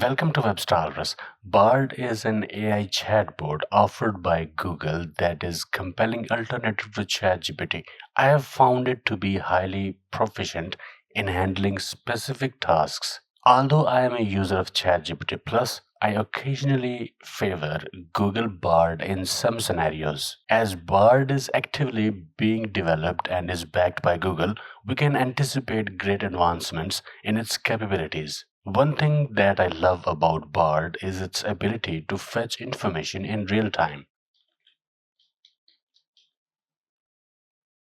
Welcome to WebStarvers. Bard is an AI chatbot offered by Google that is compelling alternative to ChatGPT. I have found it to be highly proficient in handling specific tasks. Although I am a user of ChatGPT Plus, I occasionally favor Google Bard in some scenarios. As Bard is actively being developed and is backed by Google, we can anticipate great advancements in its capabilities. One thing that I love about Bard is its ability to fetch information in real time.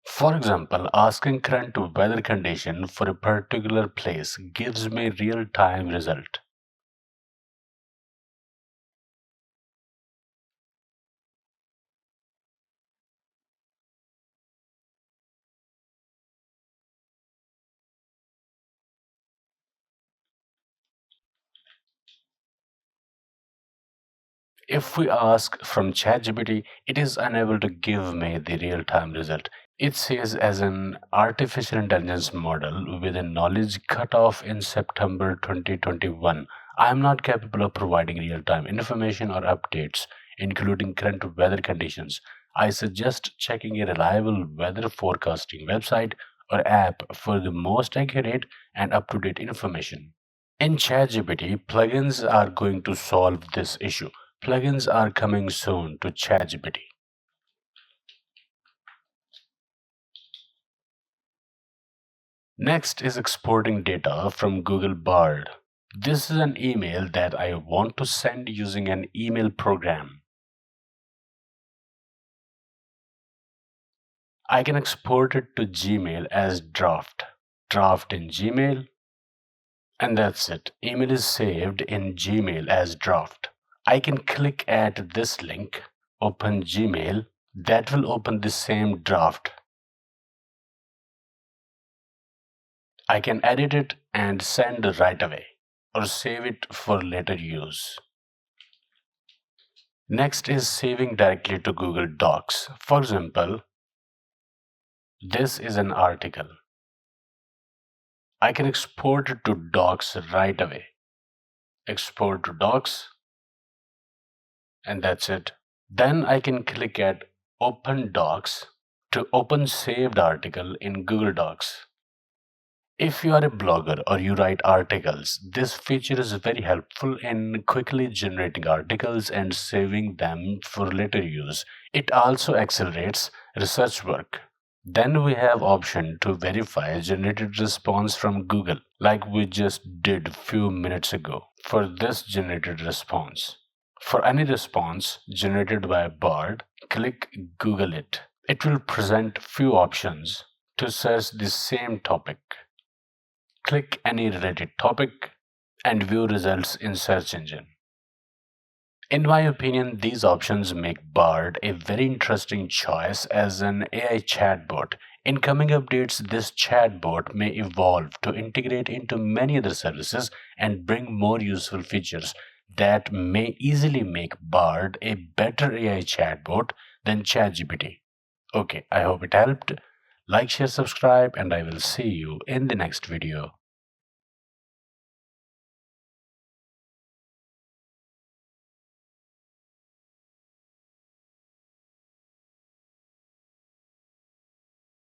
For example, asking current weather condition for a particular place gives me real-time result. If we ask from ChatGPT, it is unable to give me the real-time result. It says as an artificial intelligence model with a knowledge cutoff in September 2021, I am not capable of providing real-time information or updates, including current weather conditions. I suggest checking a reliable weather forecasting website or app for the most accurate and up-to-date information. In ChatGPT, plugins are going to solve this issue. Plugins are coming soon to ChatGPT. Next is exporting data from Google Bard. This is an email that I want to send using an email program. I can export it to Gmail as draft in Gmail, and that's it. Email is saved in Gmail as draft. I can click at this link, open Gmail, that will open the same draft. I can edit it and send right away or save it for later use. Next is saving directly to Google Docs. For example, this is an article. I can export it to Docs right away. Export to Docs, and that's it. Then I can click at Open Docs to open saved article in Google Docs. If you are a blogger or you write articles, this feature is very helpful in quickly generating articles and saving them for later use. It also accelerates research work. Then we have option to verify generated response from Google, like we just did few minutes ago for this generated response. For any response generated by Bard, click Google it. It will present few options to search the same topic. Click any related topic and view results in search engine. In my opinion, these options make Bard a very interesting choice as an AI chatbot. In coming updates, this chatbot may evolve to integrate into many other services and bring more useful features that may easily make Bard a better AI chatbot than ChatGPT. Okay, I hope it helped. Like, share, subscribe, and I will see you in the next video.